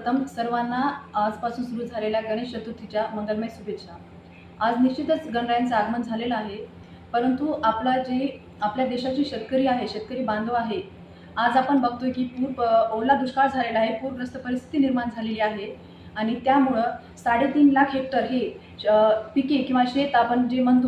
सर्वप्रथम सर्वांना आजपासून सुरू झालेल्या गणेश चतुर्थीच्या मंगलमय शुभेच्छा. आज निश्चितच गणरायांचं आगमन झालेलं आहे, परंतु आपल्या देशाचे शेतकरी आहे, शेतकरी बांधव आहे, आज आपण बघतोय की ओला दुष्काळ झालेला आहे, पूरग्रस्त परिस्थिती निर्माण झालेली आहे आणि त्यामुळं 3.5 लाख हेक्टर हे पिके किंवा शेत आपण जे म्हणतो